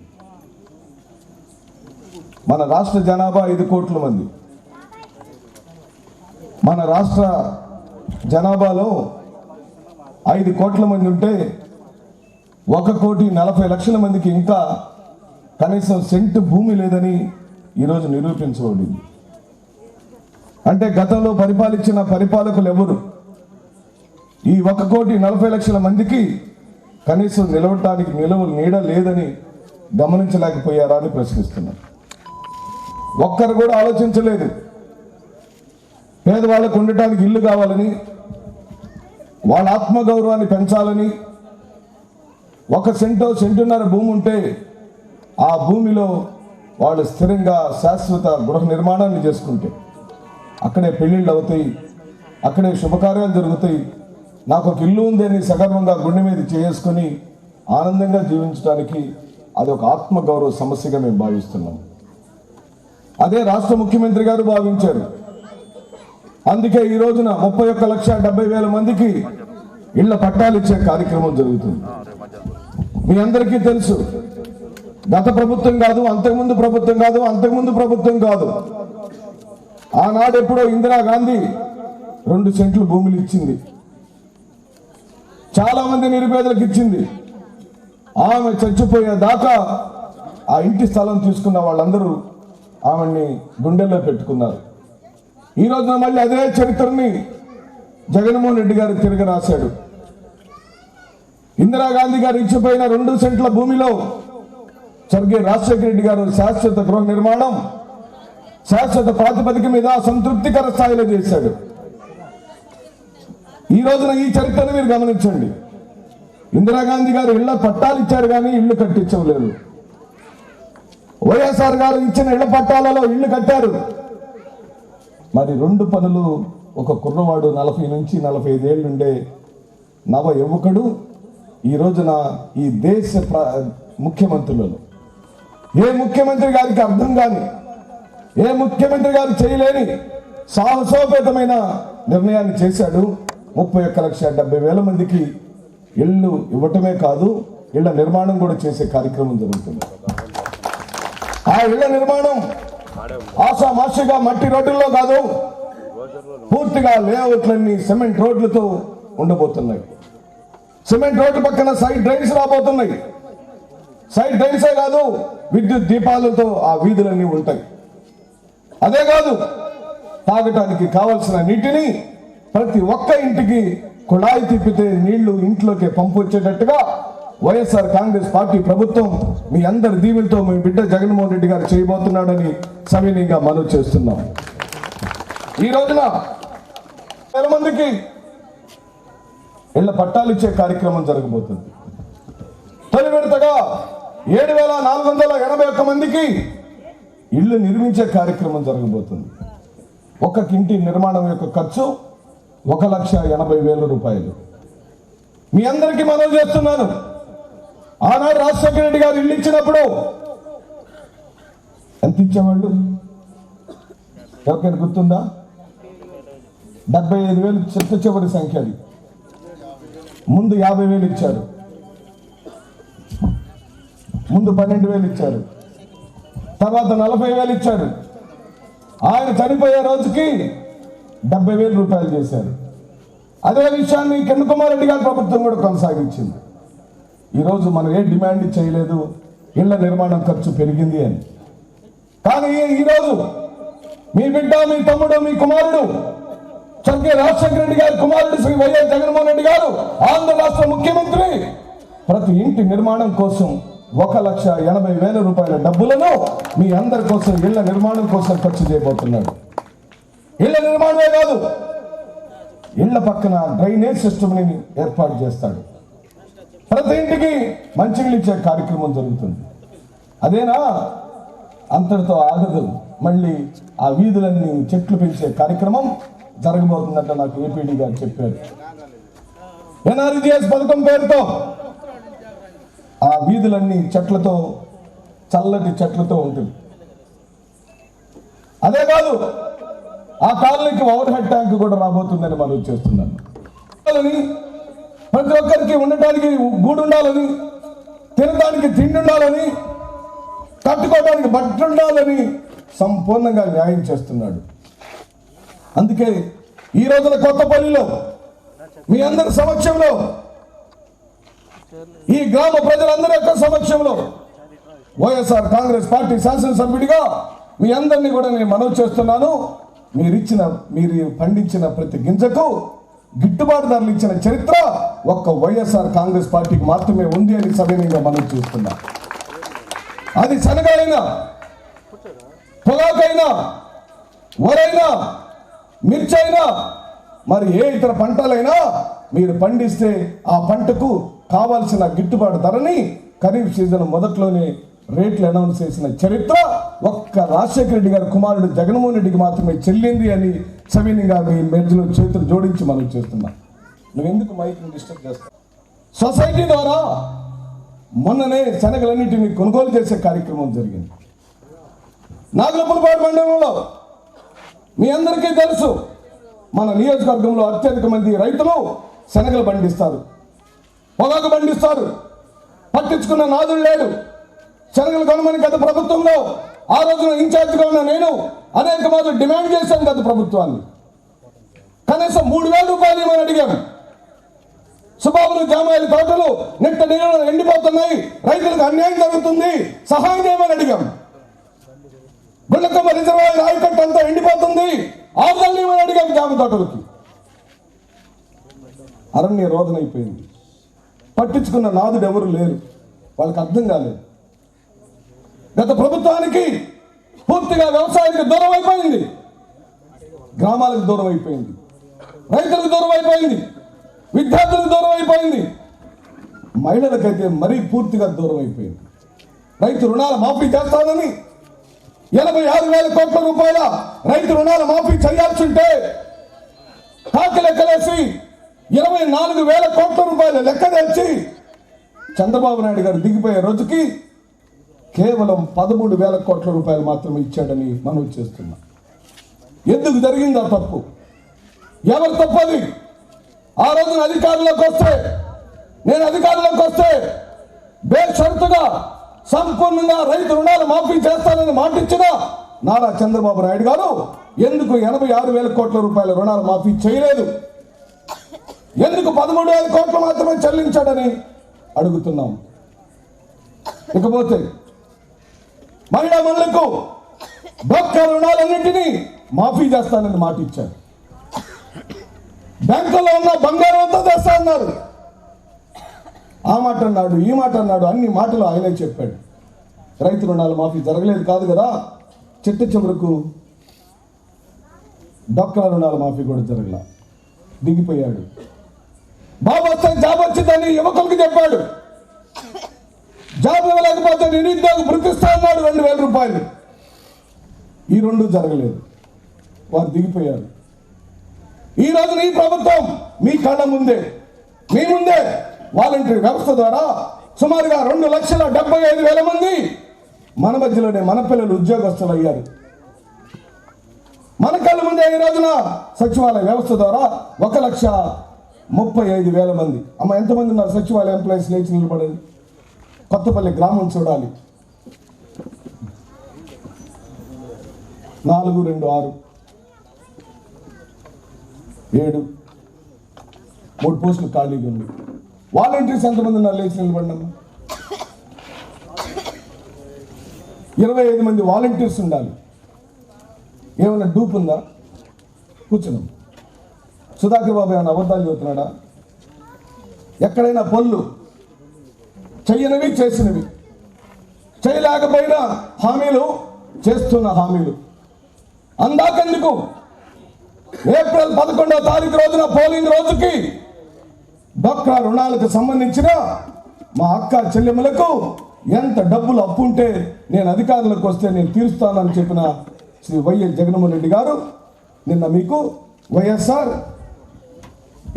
మన రాష్ట్ర జనాభా 5 కోట్ల మంది. మన రాష్ట్ర జనాభాలో 5 కోట్ల మంది ఉంటే 1,40,00,000 మందికి ఇంకా కనీసం సెంటు భూమి లేదని ఈరోజు నిరూపించబడింది. అంటే గతంలో పరిపాలించిన పరిపాలకులు ఎవరు ఈ 1,40,00,000 మందికి కనీసం నిలవటానికి నీడ లేదని గమనించలేకపోయారా అని ప్రశ్నిస్తున్నారు. ఒక్కరు కూడా ఆలోచించలేదు. పేదవాళ్ళకు ఉండటానికి ఇల్లు కావాలని, వాళ్ళ ఆత్మగౌరవాన్ని పెంచాలని, 1 సెంటున్నర భూమి ఉంటే ఆ భూమిలో వాళ్ళు స్థిరంగా శాశ్వత గృహ నిర్మాణాన్ని చేసుకుంటే అక్కడే పెళ్ళిళ్ళు అవుతాయి, అక్కడే శుభకార్యాలు జరుగుతాయి. నాకు ఒక ఇల్లు ఉందని సగర్వంగా గుండె మీద చేసుకొని ఆనందంగా జీవించడానికి అది ఒక ఆత్మగౌరవ సమస్యగా మేము భావిస్తున్నాం. అదే రాష్ట్ర ముఖ్యమంత్రి గారు భావించారు. అందుకే ఈ రోజున 31,70,000 మందికి ఇళ్ల పట్టాలు ఇచ్చే కార్యక్రమం జరుగుతుంది. మీ అందరికీ తెలుసు, గత ప్రభుత్వం కాదు, అంతకుముందు ప్రభుత్వం కాదు, ఆనాడు ఎప్పుడో ఇందిరాగాంధీ 2 సెంట్లు భూములు ఇచ్చింది. చాలా మంది నిరుపేదలకు ఇచ్చింది. ఆమె చచ్చిపోయేదాకా ఆ ఇంటి స్థలం తీసుకున్న వాళ్ళందరూ ఆమెని గుండెల్లో పెట్టుకున్నారు. ఈ రోజున మళ్ళీ అదే చరిత్రని జగన్మోహన్ రెడ్డి గారు తిరిగి రాశాడు. ఇందిరాగాంధీ గారు ఇచ్చిపోయిన 2 సెంట్ల భూమిలో స్వర్గీయ రాజశేఖర రెడ్డి గారు శాశ్వత గృహ నిర్మాణం శాశ్వత ప్రాతిపదిక మీద సంతృప్తికర స్థాయిలో చేశాడు. ఈ రోజున ఈ చరిత్రను మీరు గమనించండి. ఇందిరాగాంధీ గారు ఇళ్ల పట్టాలు ఇచ్చారు కానీ ఇళ్లు కట్టించలేదు. వైఎస్ఆర్ గారు ఇచ్చిన ఇళ్ల పట్టాలలో ఇళ్లు కట్టారు. మరి 2 పనులు ఒక కుర్రవాడు 40 నుంచి 45 ఏళ్ళుండే నవ యువకుడు ఈ రోజున ఈ దేశ ముఖ్యమంత్రులలో ఏ ముఖ్యమంత్రి గారికి అర్థం కాని ఏ ముఖ్యమంత్రి గారు చేయలేని సాహసోపేతమైన నిర్ణయాన్ని చేశాడు. 31,70,000 మందికి ఇళ్ళు ఇవ్వటమే కాదు, ఇళ్ల నిర్మాణం కూడా చేసే కార్యక్రమం జరుగుతుంది. ఆ ఇళ్ల నిర్మాణం ఆషామాషిగా మట్టి రోడ్డుల్లో కాదు, పూర్తిగా లేఅవుట్లన్నీ సిమెంట్ రోడ్లతో ఉండబోతున్నాయి. సిమెంట్ రోడ్ల పక్కన సైడ్ డ్రైన్స్ రాబోతున్నాయి. సైడ్ డ్రైన్సే కాదు, విద్యుత్ దీపాలతో ఆ వీధులన్నీ ఉంటాయి. అదే కాదు, తాగటానికి కావలసిన నీటిని ప్రతి ఒక్క ఇంటికి కుళాయి తిప్పితే నీళ్లు ఇంట్లోకి పంపు వచ్చేటట్టుగా వైఎస్ఆర్ కాంగ్రెస్ పార్టీ ప్రభుత్వం మీ అందరి దీవులతో మీ బిడ్డ జగన్మోహన్ రెడ్డి గారు చేయబోతున్నాడని సవినీయంగా మనవి చేస్తున్నాం. ఈ రోజున 1,000 మందికి ఇళ్ల పట్టాలు ఇచ్చే కార్యక్రమం జరగబోతుంది. తొలి విడతగా 7,481 మందికి ఇళ్లు నిర్మించే కార్యక్రమం జరగబోతుంది. ఒక్కొక్క ఇంటి నిర్మాణం యొక్క ఖర్చు 1,80,000 రూపాయలు. మీ అందరికీ మనవి చేస్తున్నాను, ఆనాడు రాజశేఖర రెడ్డి గారు ఇల్లు ఇచ్చినప్పుడు ఎంత ఇచ్చేవాళ్ళు ఎవరికైనా గుర్తుందా? 75,000 చెత్త చివరి సంఖ్య. అది ముందు 50,000 ఇచ్చారు, ముందు 12,000 ఇచ్చారు, తర్వాత 40,000 ఇచ్చారు. ఆయన చనిపోయే రోజుకి 70,000 రూపాయలు చేశారు. అదే విషయాన్ని కిరణ్ కుమార్ రెడ్డి గారి ప్రభుత్వం కూడా కొనసాగించింది. ఈరోజు మనం ఏ డిమాండ్ చేయలేదు, ఇళ్ల నిర్మాణం ఖర్చు పెరిగింది అని. కానీ ఈరోజు మీ బిడ్డ, మీ తమ్ముడు, మీ కుమారుడు స్వర్గీయ రాజశేఖర రెడ్డి గారి కుమారుడు శ్రీ వైఎస్ జగన్మోహన్ రెడ్డి గారు ఆంధ్ర రాష్ట్ర ముఖ్యమంత్రి ప్రతి ఇంటి నిర్మాణం కోసం 1,80,000 రూపాయల డబ్బులను మీ అందరి కోసం ఇళ్ల నిర్మాణం కోసం ఖర్చు చేయబోతున్నాడు. ఇళ్ల నిర్మాణమే కాదు, ఇళ్ల పక్కన డ్రైనేజ్ సిస్టమ్ని ఏర్పాటు చేస్తాడు. ప్రతి ఇంటికి మంచినీళ్ళు ఇచ్చే కార్యక్రమం జరుగుతుంది. అదేనా? అంతటితో ఆగదు, మళ్ళీ ఆ వీధులన్నీ చెట్లు పెంచే కార్యక్రమం జరగబోతుందంట నాకు ఏపీడీ గారు చెప్పారు. ఎన్ఆర్జీఎస్ పథకం పేరుతో ఆ వీధులన్నీ చెట్లతో, చల్లటి చెట్లతో ఉంటుంది. అదే కాదు, ఆ కాలనీకి ఓవర్ హెడ్ ట్యాంక్ కూడా రాబోతుందని మనం చేస్తున్నాను. ప్రతి ఒక్కరికి ఉండటానికి గూడు ఉండాలని, తినడానికి తిండి ఉండాలని, కట్టుకోవడానికి బట్ట ఉండాలని సంపూర్ణంగా న్యాయం చేస్తున్నాడు. అందుకే ఈ రోజున కొత్తపల్లిలో మీ అందరి సమక్షంలో, ఈ గ్రామ ప్రజలందరి యొక్క సమక్షంలో వైఎస్ఆర్ కాంగ్రెస్ పార్టీ శాసనసభ్యుడిగా మీ అందరినీ కూడా నేను మనవి చేస్తున్నాను. మీరు పండించిన ప్రతి గింజకు గిట్టుబాటు ధరలు ఇచ్చిన చరిత్ర ఒక్క వైఎస్ఆర్ కాంగ్రెస్ పార్టీకి మాత్రమే ఉంది అని సవినయంగా మనవి చేస్తున్నా. అది శనగైనా, పొగాకైనా, వరైనా, మిర్చైనా, మరి ఏ ఇతర పంటలైనా మీరు పండిస్తే ఆ పంటకు కావాల్సిన గిట్టుబాటు ధరని ఖరీఫ్ సీజన్ మొదట్లోనే రేట్లు అనౌన్స్ చేసిన చరిత్ర ఒక్క రాజశేఖర రెడ్డి గారి కుమారుడు జగన్మోహన్ రెడ్డికి మాత్రమే చెల్లింది అని సవినీయంగా మీ మెజ్జలో చేతులు జోడించి మనం చేస్తున్నాం. నువ్వెందుకు మైక్ని డిస్టర్బ్ చేస్తావు? సొసైటీ ద్వారా మొన్ననే శనగలన్నింటినీ కొనుగోలు చేసే కార్యక్రమం జరిగింది. నాగులపులపాడు మండలంలో మీ అందరికీ తెలుసు, మన నియోజకవర్గంలో అత్యధిక మంది రైతులు శనగలు పండిస్తారు, పొగాకు పండిస్తారు. పట్టించుకున్న నాదుడు లేడు. శనగలు కొనమని గత ప్రభుత్వంలో ఆ రోజున ఇన్ఛార్జిగా ఉన్న నేను అనేక మార్లు డిమాండ్ చేశాను గత ప్రభుత్వాన్ని. కనీసం 3,000 రూపాయలు ఇవ్వని అడిగాను. సుబాబులు జామాయిల తోటలు నిట్ట నీళ్ళు ఎండిపోతున్నాయి, రైతులకు అన్యాయం జరుగుతుంది, సహాయం చేయమని అడిగాం. గుండెకొమ్మ రిజర్వాయర్ ఆయకట్టు అంతా ఎండిపోతుంది, ఆరుదలు నీమని అడిగాం. జామ తోటలకి అరణ్య రోదన అయిపోయింది. పట్టించుకున్న నాదుడు ఎవరు లేరు, వాళ్ళకి అర్థం కాలేదు. గత ప్రభుత్వానికి పూర్తిగా వ్యవసాయానికి దూరం అయిపోయింది, గ్రామాలకు దూరం అయిపోయింది, రైతులకు దూరం అయిపోయింది, విద్యార్థులకు దూరం అయిపోయింది, మహిళలకైతే మరీ పూర్తిగా దూరం అయిపోయింది. రైతు రుణాల మాఫీ చేస్తానని 86,000 కోట్ల రూపాయల రైతు రుణాల మాఫీ చేయాల్సి ఉంటే కాకి లెక్కలేసి 24,000 కోట్ల రూపాయల లెక్క తెచ్చి చంద్రబాబు నాయుడు గారు దిగిపోయే రోజుకి కేవలం 13,000 కోట్ల రూపాయలు మాత్రమే ఇచ్చాడని మనం చేస్తున్నాం. ఎందుకు జరిగిందా తప్పు? ఎవరు తప్పది? ఆ రోజున అధికారంలోకి వస్తే, నేను అధికారంలోకి వస్తే బేషరతుగా సంపూర్ణంగా రైతు రుణాలు మాఫీ చేస్తానని మాట ఇచ్చిన నారా చంద్రబాబు నాయుడు గారు ఎందుకు 86,000 కోట్ల రూపాయల రుణాలు మాఫీ చేయలేదు? ఎందుకు 13,000 కోట్లు మాత్రమే చెల్లించాడని అడుగుతున్నాం. ఇకపోతే మహిళా మనులకు డోక్రా రుణాలన్నింటినీ మాఫీ చేస్తానని మాట ఇచ్చారు. బ్యాంకుల్లో ఉన్న బంగారం అంతా తెస్తా అన్నారు. ఆ మాట అన్నాడు, ఈ మాట అన్నాడు, అన్ని మాటలు ఆయనే చెప్పాడు. రైతు రుణాల మాఫీ జరగలేదు కాదు కదా, చిట్ట చివరకు డోక్రా రుణాల మాఫీ కూడా జరగల, దిగిపోయాడు. బాబు వస్తే జాబ్ వచ్చిందని యువకులకు చెప్పాడు. జాబ్ ఇవ్వలేకపోతే నిరుద్యోగ భృతిస్తా అన్నాడు 2,000 రూపాయలు. ఈ రెండు జరగలేదు, వారు దిగిపోయారు. ఈ రోజు ఈ ప్రభుత్వం మీ కళ్ళ ముందే, మీ ముందే వాలంటీర్ వ్యవస్థ ద్వారా సుమారుగా 2,75,000 మంది మన మధ్యలోనే మన పిల్లలు ఉద్యోగస్తులు అయ్యారు. మన కళ్ళ ముందే ఈ రోజున సచివాలయ వ్యవస్థ ద్వారా 1,35,000 మంది. అమ్మ ఎంతమంది ఉన్నారు సచివాలయ ఎంప్లాయీస్? లేచి నిలబడండి. కొత్తపల్లి గ్రామం చూడాలి. 4, 2, 6, 7, 3 పోస్టులు ఖాళీగా ఉంది. వాలంటీర్స్ ఎంతమంది ఉన్నారు? లేచి నిలబడినమ్మా. 25 మంది వాలంటీర్స్ ఉండాలి. ఏమైనా డూప్ ఉందా? కూర్చున్నాం. సుధాకర్ బాబు ఏమైనా అబద్ధాలు చెబుతున్నాడా? ఎక్కడైనా పనులు చెయ్యనివి చేసినవి, చేయలేకపోయినా హామీలు చేస్తున్న హామీలు అందాకెందుకు ఏప్రిల్ 11వ తారీఖు రోజున పోలింగ్ రోజుకి డోక్రా రుణాలకు సంబంధించిన మా అక్క చెల్లెమ్మలకు ఎంత డబ్బులు అప్పు ఉంటే నేను అధికారంలోకి వస్తే నేను తీరుస్తానని చెప్పిన శ్రీ వైఎస్ జగన్మోహన్ రెడ్డి గారు నిన్న మీకు వైఎస్ఆర్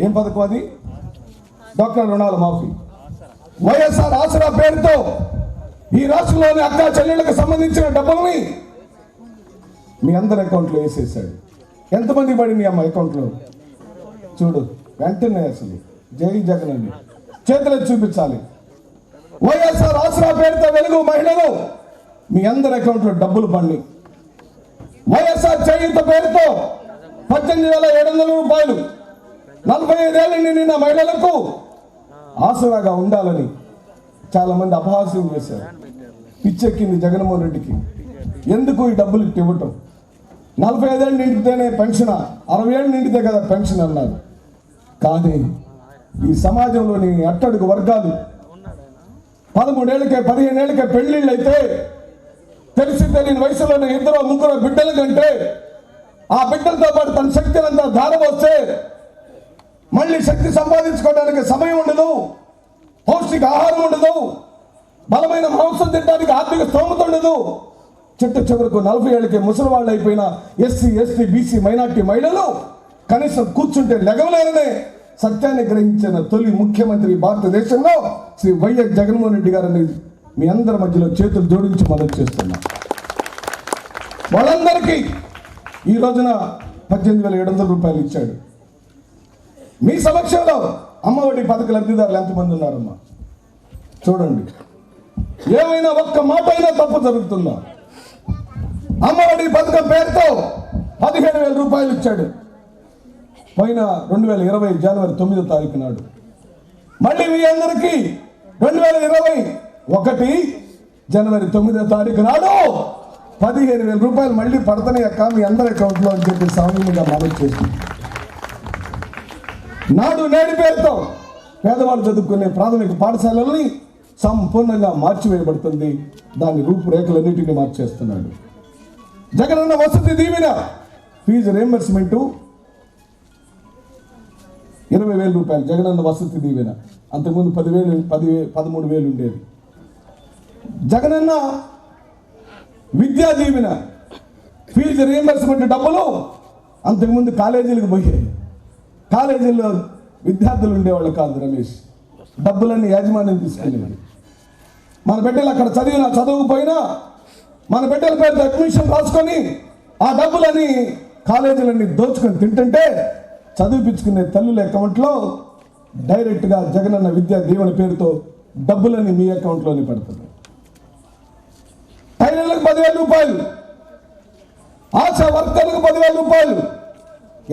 ఏం పథకం అది? డోక్రా రుణాల మాఫీ, వైఎస్ఆర్ ఆసరా పేరుతో ఈ రాష్ట్రంలోని అక్క చెల్లెళ్ళకు సంబంధించిన డబ్బుల్ని మీ అందరి అకౌంట్లో వేసేసాడు. ఎంతమంది పడింది అమ్మ అకౌంట్లో? చూడు, వెంటనే అసలు జై జగన్ అని చేతులు చూపించాలి. వైఎస్ఆర్ ఆసరా పేరుతో వెలుగు మహిళలు మీ అందరి అకౌంట్లో డబ్బులు పండి, వైఎస్ఆర్ చేయూత పేరుతో 18,700 రూపాయలు 45 ఏళ్ళ నిండిన మహిళలకు ఆసరాగా ఉండాలని చాలా మంది అపహాస్యం చేశారు. పిచ్చెక్కింది జగన్మోహన్ రెడ్డికి. ఎందుకు ఈ డబ్బులు ఇవ్వటం? 45 ఏళ్ళు నిండితేనే పెన్షన్, 60 ఏళ్ళు నిండితే కదా పెన్షన్ అన్నారు. కానీ ఈ సమాజంలోని అట్టడుగు వర్గాలు 13 ఏళ్ళకే 15 ఏళ్ళకే పెళ్లిళ్ళు అయితే తెలిసి తెలియని వయసులోనే 2, 3 బిడ్డల కంటే ఆ బిడ్డలతో పాటు తన శక్తిని అంతా ధారపోస్తే మళ్ళీ శక్తి సంపాదించుకోవడానికి సమయం ఉండదు, పౌష్టిక ఆహారం ఉండదు, బలమైన మాంసం తినడానికి ఆర్థిక స్తోమత ఉండదు. చిట్ట చివరకు 40 ఏళ్ళకే ముసలి వాళ్ళు అయిపోయిన ఎస్సీ, ఎస్టీ, బీసీ, మైనార్టీ మహిళలు కనీసం కూర్చుంటే లెగవలేరనే సత్యాన్ని గ్రహించిన తొలి ముఖ్యమంత్రి భారతదేశంలో శ్రీ వైఎస్ జగన్మోహన్ రెడ్డి గారిని మీ అందరి మధ్యలో చేతులు జోడించి మద్దతు చేస్తున్నా. వాళ్ళందరికీ ఈ రోజున 18,700 రూపాయలు ఇచ్చాడు. మీ సమక్షంలో అమ్మఒడి పథక లబ్ధిదారులు ఎంతమంది ఉన్నారమ్మా? చూడండి, ఏమైనా ఒక్క మాట అయినా తప్పు జరుగుతుందా? అమ్మఒడి పథకం పేరుతో 17,000 రూపాయలు ఇచ్చాడు. పోయిన 2020 జనవరి 9వ తారీఖు నాడు మళ్ళీ మీ అందరికీ 2021 జనవరి 9వ తారీఖు నాడు 15,000 రూపాయలు మళ్ళీ పడతాయి అక్క మీ అందరి అకౌంట్లో అని చెప్పి సామాన్యంగా మనవి చేస్తుంది. నాడు నేడు పేరుతో పేదవాళ్ళు చదువుకునే ప్రాథమిక పాఠశాలల్ని సంపూర్ణంగా మార్చివేయబడుతుంది. దాని రూపురేఖలన్నింటినీ మార్చేస్తున్నాడు. జగనన్న వసతి దీవెన ఫీజు రియంబర్స్మెంటు 20,000 రూపాయలు. జగనన్న వసతి దీవెన అంతకుముందు 13,000 ఉండేది. జగనన్న విద్యా దీవెన ఫీజు రియంబర్స్మెంట్ డబ్బులు అంతకుముందు కాలేజీలకు పోయాయి. కాలేజీల్లో విద్యార్థులు ఉండేవాళ్ళు కాదు రమేష్, డబ్బులన్నీ యాజమాన్యం తీసుకెళ్ళేది. మన బిడ్డలు అక్కడ చదవకపోయినా మన బిడ్డల పేరుతో అడ్మిషన్ రాసుకొని ఆ డబ్బులని కాలేజీలన్నీ దోచుకొని తింటుంటే చదివిపించుకునే తల్లుల అకౌంట్లో డైరెక్ట్గా జగనన్న విద్యా దీవెన పేరుతో డబ్బులన్నీ మీ అకౌంట్లోనే పడుతుంది. టైలర్లకు 10,000 రూపాయలు, ఆశా వర్కర్లకు 10,000 రూపాయలు.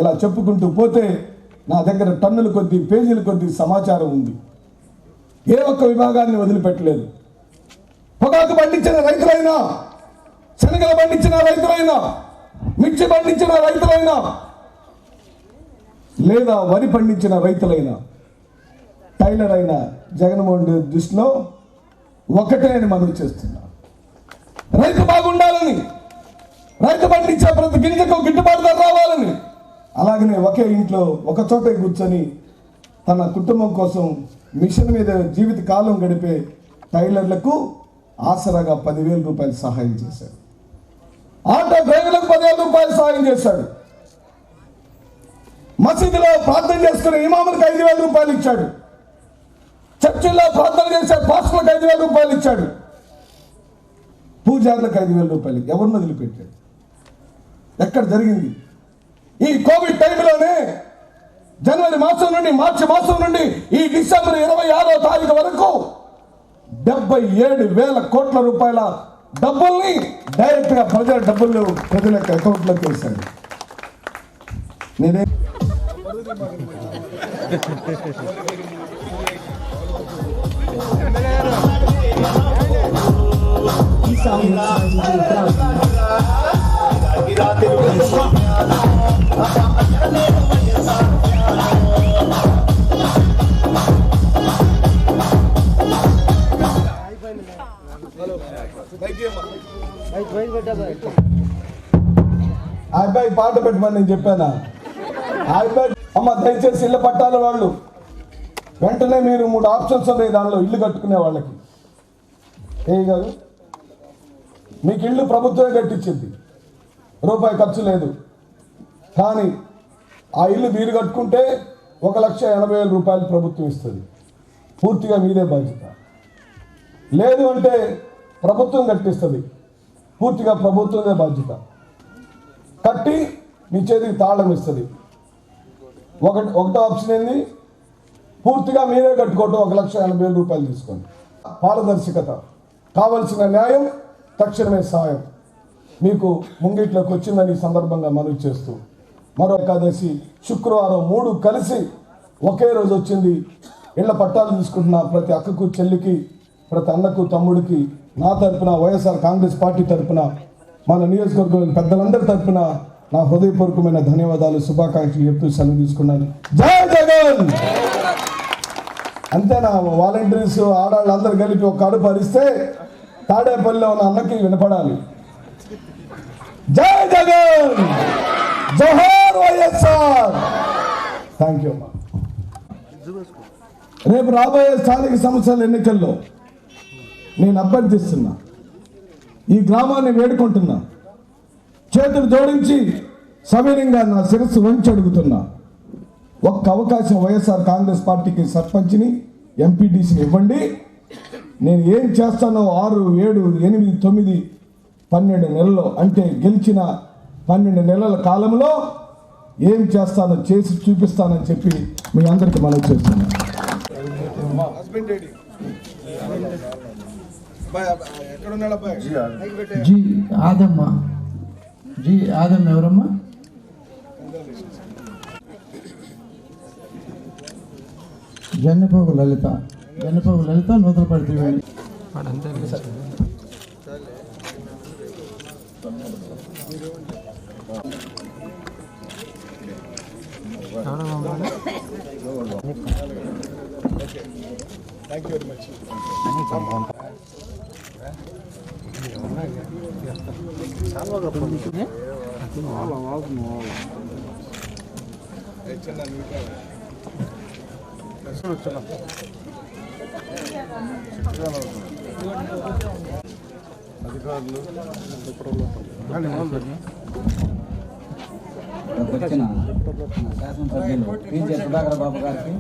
ఇలా చెప్పుకుంటూ పోతే నా దగ్గర టన్నుల కొద్దీ పేజీల కొద్దీ సమాచారం ఉంది. ఏ ఒక్క విభాగాన్ని వదిలిపెట్టలేదు. పొగాకు పండించిన రైతులైనా, శనగలు పండించిన రైతులైనా, మిర్చి పండించిన రైతులైనా, లేదా వరి పండించిన రైతులైనా, టైలర్ అయినా జగన్మోహన్ రెడ్డి దృష్టిలో ఒకటే అని మనం చేస్తున్నాం. రైతు బాగుండాలని, రైతు పండించే ప్రతి గింజకు గిట్టుబాటు ధర రావాలని, అలాగనే ఒకే ఇంట్లో ఒక చోటే కూర్చొని తన కుటుంబం కోసం మిషన్ మీద జీవిత కాలం గడిపే టైలర్లకు ఆసరాగా 10,000 రూపాయలు సహాయం చేశాడు. ఆటో డ్రైవర్లకు 10,000 రూపాయలు సహాయం చేశాడు. మసీదులో ప్రార్థన చేసుకునే ఇమాములకు 5,000 రూపాయలు ఇచ్చాడు. చర్చిల్లో ప్రార్థన చేసే పాస్టర్లకు 5,000 రూపాయలు ఇచ్చాడు. పూజారులకు 5,000 రూపాయలు. ఎవరిని వదిలిపెట్టాడు? ఎక్కడ జరిగింది? ఈ కోవిడ్ టైంలోనే జనవరి మాసం నుండి మార్చి మాసం నుండి ఈ డిసెంబర్ 26వ తారీఖు వరకు 77,000 కోట్ల రూపాయల డబ్బుల్ని డైరెక్ట్ గా ప్రజల డబ్బులు ప్రజల యొక్క అకౌంట్లోకి వేశాడు. నేనే ఆ అబ్బాయి పాట పెట్టమని నేను చెప్పానా? ఆ అబ్బాయి అమ్మ దయచేసి ఇళ్ళ పట్టాల వాళ్ళు వెంటనే మీరు 3 ఆప్షన్స్ ఉన్నాయి దానిలో ఇల్లు కట్టుకునే వాళ్ళకి. ఏ గారు మీకు ఇల్లు ప్రభుత్వమే కట్టించింది, రూపాయి ఖర్చు లేదు. కానీ ఆ ఇల్లు మీరు కట్టుకుంటే 1,80,000 రూపాయలు ప్రభుత్వం ఇస్తుంది. పూర్తిగా మీదే బాధ్యత. లేదు అంటే ప్రభుత్వం కట్టిస్తుంది, పూర్తిగా ప్రభుత్వమే బాధ్యత. కట్టి మీ చేతికి తాళం ఇస్తుంది. ఒకటో ఆప్షన్ ఏంది? పూర్తిగా మీరే కట్టుకోవటం, 1,80,000 రూపాయలు తీసుకోండి. పారదర్శకత, కావలసిన న్యాయం, తక్షణమే సాయం మీకు ముంగిట్లోకి వచ్చిందని ఈ సందర్భంగా మనవి చేస్తూ, మరో ఏకాదశి శుక్రవారం 3 కలిసి ఒకే రోజు వచ్చింది. ఇళ్ల పట్టాలు తీసుకుంటున్న ప్రతి అక్కకు, చెల్లికి, ప్రతి అన్నకు, తమ్ముడికి నా తరపున, వైఎస్ఆర్ కాంగ్రెస్ పార్టీ తరపున, మన నియోజకవర్గం పెద్దలందరి తరపున నా హృదయపూర్వకమైన ధన్యవాదాలు, శుభాకాంక్షలు చెప్తూ సెలవు తీసుకున్నాను. జై జగన్! అంతేనా? వాలంటీర్స్ ఆడవాళ్ళందరూ కలిపి ఒక అడుపు అరిస్తే తాడేపల్లిలో ఉన్న అన్నకి వినపడాలి. జై జగన్! జోహార్ వైఎస్ఆర్! థ్యాంక్ యూ అమ్మా. రేపు రాబోయే స్థానిక సంస్థల ఎన్నికల్లో నేను అభ్యర్థిస్తున్నా, ఈ గ్రామాన్ని వేడుకుంటున్నా, చేతులు జోడించి సవినయంగా నా శిరస్సు వంచి అడుగుతున్నా, ఒక్క అవకాశం వైఎస్ఆర్ కాంగ్రెస్ పార్టీకి సర్పంచ్ని, ఎంపీటీసీని ఇవ్వండి. నేను ఏం చేస్తానో 6, 7, 8, 9, 12 నెలల్లో, అంటే గెలిచిన 12 నెలల కాలంలో ఏం చేస్తానో చేసి చూపిస్తానని చెప్పి మీ అందరికీ మనవి చేస్తున్నాను. జీ ఆదమ్మ. జీ ఆదమ్మ ఎవరమ్మా? జన్నపోగు లలిత నూతలపల్లి త్రివేణి. వచ్చిన శాసనసభ్యులు పి.జె. సుధాకర్ బాబు గారికి